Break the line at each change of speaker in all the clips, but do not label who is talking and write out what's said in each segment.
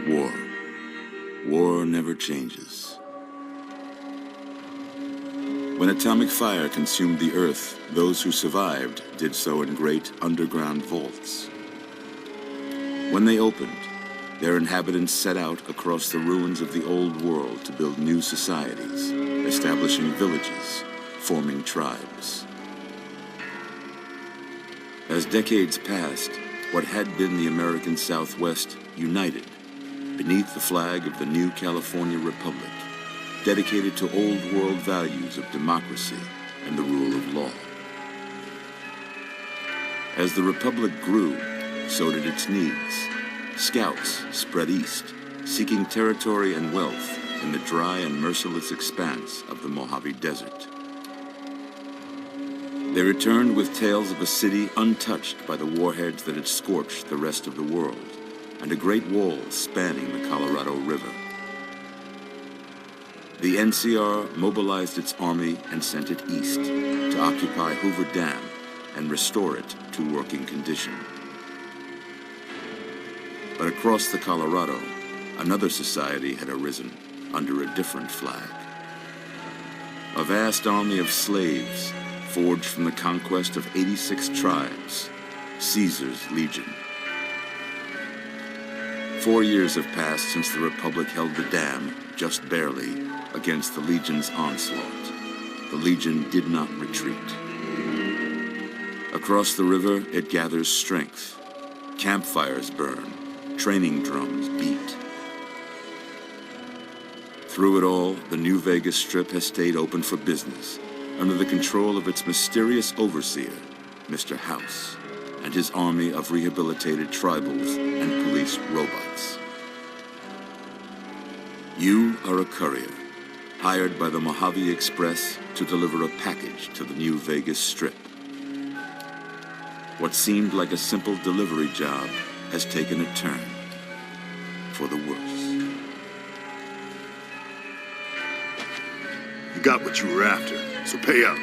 War. War never changes. When atomic fire consumed the Earth, those who survived did so in great underground vaults. When they opened, their inhabitants set out across the ruins of the old world to build new societies, establishing villages, forming tribes. As decades passed, what had been the American Southwest united beneath the flag of the new California Republic, dedicated to old world values of democracy and the rule of law. As the Republic grew, so did its needs. Scouts spread east, seeking territory and wealth in the dry and merciless expanse of the Mojave Desert. They returned with tales of a city untouched by the warheads that had scorched the rest of the world, and a great wall spanning the Colorado River. The NCR mobilized its army and sent it east to occupy Hoover Dam and restore it to working condition. But across the Colorado, another society had arisen under a different flag. A vast army of slaves forged from the conquest of 86 tribes, Caesar's Legion. 4 years have passed since the Republic held the dam, just barely, against the Legion's onslaught. The Legion did not retreat. Across the river, it gathers strength. Campfires burn, training drums beat. Through it all, the New Vegas Strip has stayed open for business, under the control of its mysterious overseer, Mr. House, and his army of rehabilitated tribals and police robots. You are a courier, hired by the Mojave Express to deliver a package to the New Vegas Strip. What seemed like a simple delivery job has taken a turn for the worse.
You got what you were after, so pay up.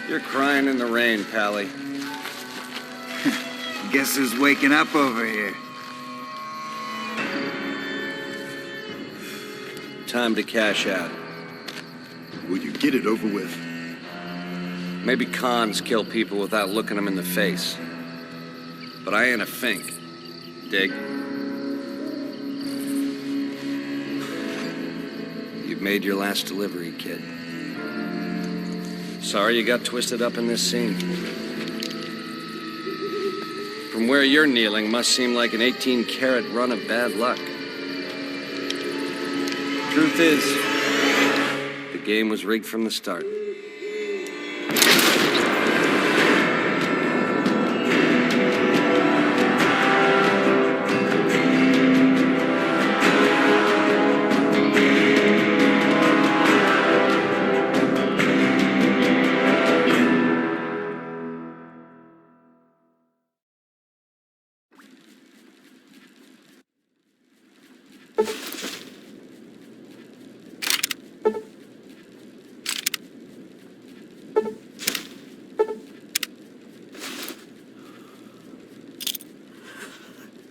You're crying in the rain, Pally.
Guess who's waking up over here?
Time to cash out.
Will you get it over with?
Maybe cons kill people without looking them in the face. But I ain't a fink. Dig? You've made your last delivery, kid. Sorry you got twisted up in this scene. From where you're kneeling must seem like an 18-carat run of bad luck. Truth is, the game was rigged from the start.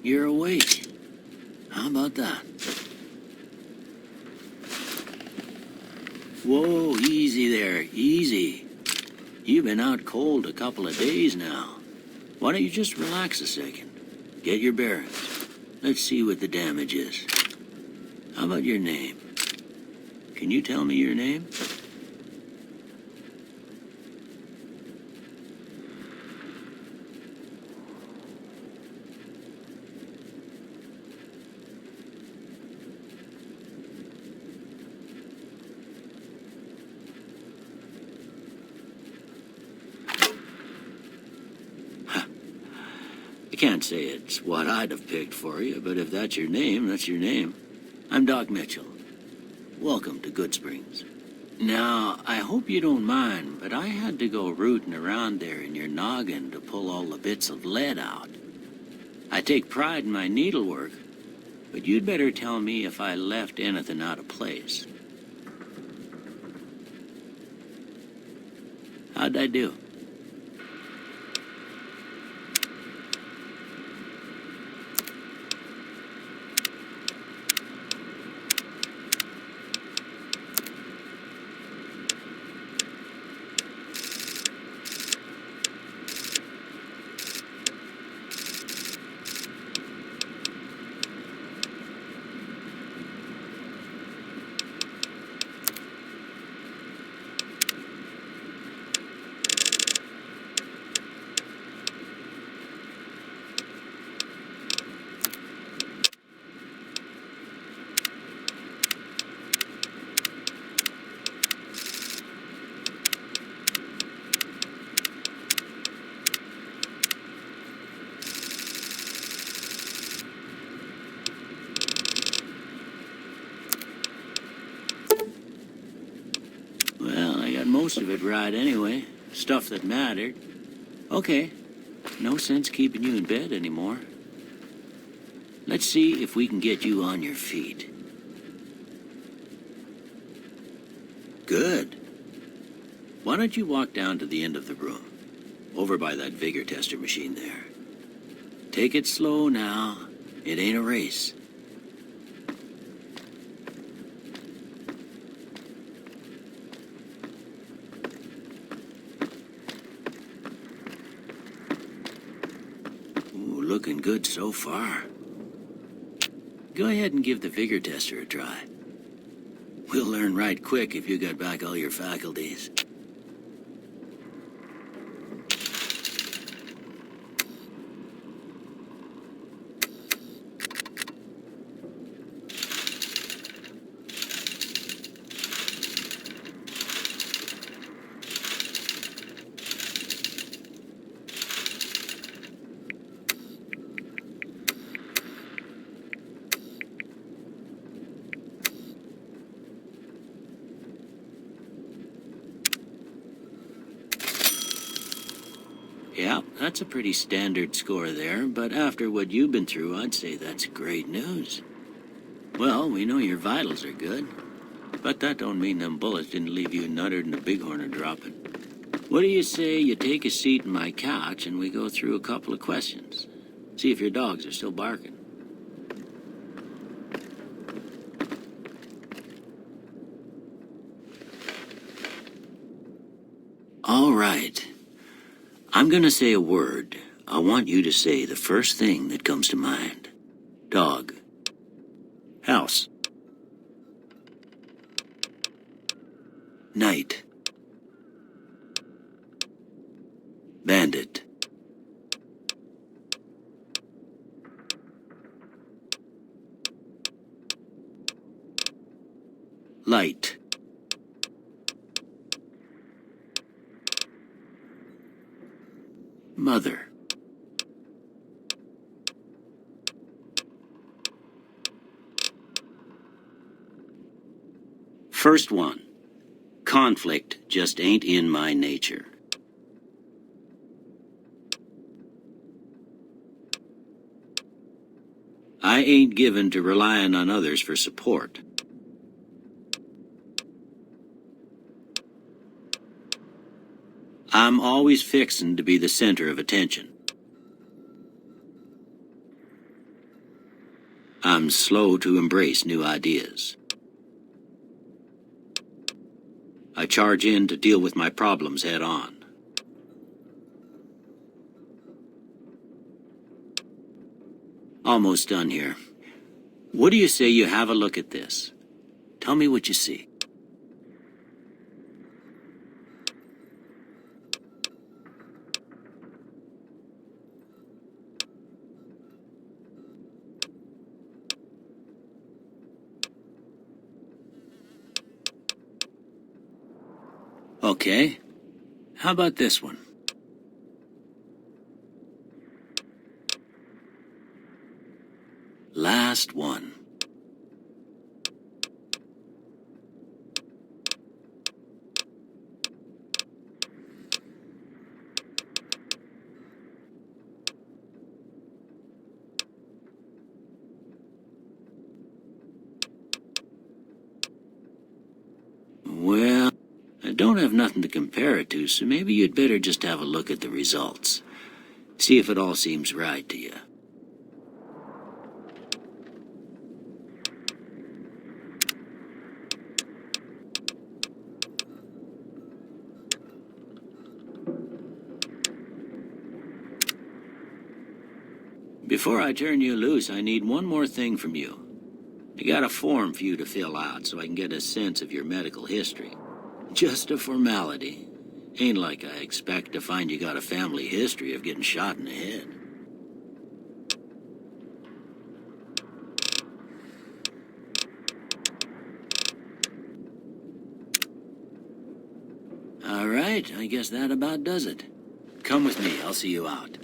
You're awake. How about that? Whoa, easy there, easy. You've been out cold a couple of days now. Why don't you just relax a second? Get your bearings. Let's see what the damage is. How about your name? Can you tell me your name? I can't say it's what I'd have picked for you, but if that's your name, that's your name. I'm Doc Mitchell. Welcome to Goodsprings. Now, I hope you don't mind, but I had to go rooting around there in your noggin to pull all the bits of lead out. I take pride in my needlework, but you'd better tell me if I left anything out of place. How'd I do? most of it right anyway. Stuff that mattered. Okay, no sense keeping you in bed anymore. Let's see if we can get you on your feet. Good. Why don't you walk down to the end of the room? Over by that vigor tester machine there. Take it slow now. It ain't a race. Ooh, looking good so far. Go ahead and give the vigor tester a try. We'll learn right quick if you got back all your faculties. Yeah, that's a pretty standard score there, but after what you've been through, I'd say that's great news. Well, we know your vitals are good, but that don't mean them bullets didn't leave you nuttered and the bighorn are dropping. What do you say you take a seat in my couch and we go through a couple of questions? See if your dogs are still barking. All right. I'm gonna say a word. I want you to say the first thing that comes to mind. Dog. House. Night. Bandit. Light. Mother. First one. Conflict just ain't in my nature. I ain't given to relying on others for support. I'm always fixin' to be the center of attention. I'm slow to embrace new ideas. I charge in to deal with my problems head on. Almost done here. What do you say you have a look at this? Tell me what you see. Okay. How about this one? Last one. Well, I don't have nothing to compare it to, so maybe you'd better just have a look at the results. See if it all seems right to you. Before I turn you loose, I need one more thing from you. I got a form for you to fill out so I can get a sense of your medical history. Just a formality. Ain't like I expect to find you got a family history of getting shot in the head. All right, I guess that about does it. Come with me, I'll see you out.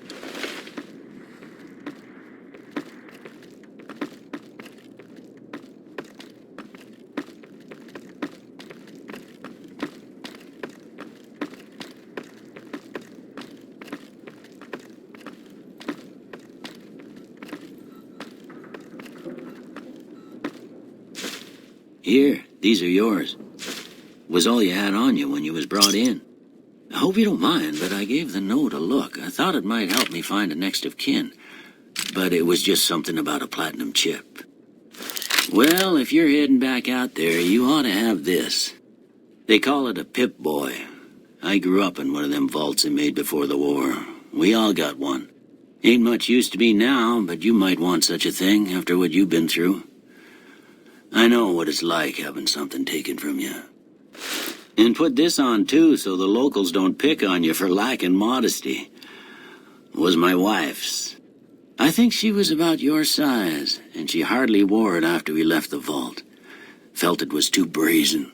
Here, these are yours. Was all you had on you when you was brought in. I hope you don't mind, but I gave the note a look. I thought it might help me find a next of kin. But it was just something about a platinum chip. Well, if you're heading back out there, you ought to have this. They call it a Pip-Boy. I grew up in one of them vaults they made before the war. We all got one. Ain't much use to me now, but you might want such a thing after what you've been through. I know what it's like having something taken from you. And put this on too, so the locals don't pick on you for lacking modesty. Was my wife's. I think she was about your size, and she hardly wore it after we left the vault. Felt it was too brazen.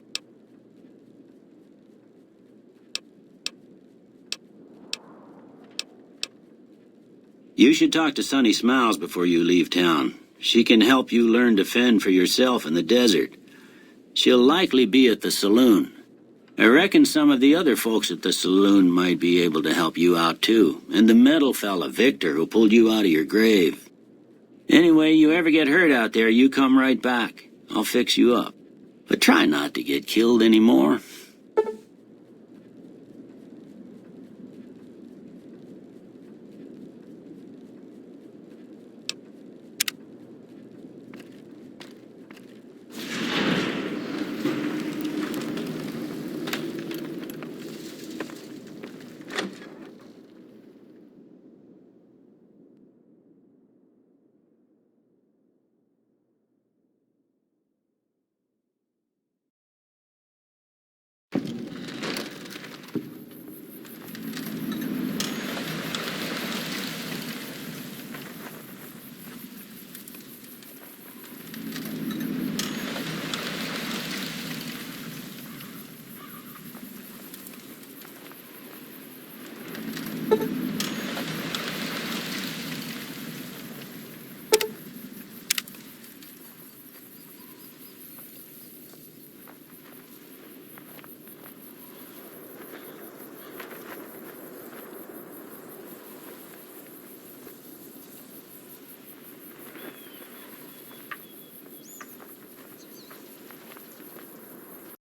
You should talk to Sunny Smiles before you leave town. She can help you learn to fend for yourself in the desert. She'll likely be at the saloon. I reckon some of the other folks at the saloon might be able to help you out too. And the metal fella, Victor, who pulled you out of your grave. Anyway, you ever get hurt out there, you come right back. I'll fix you up. But try not to get killed anymore.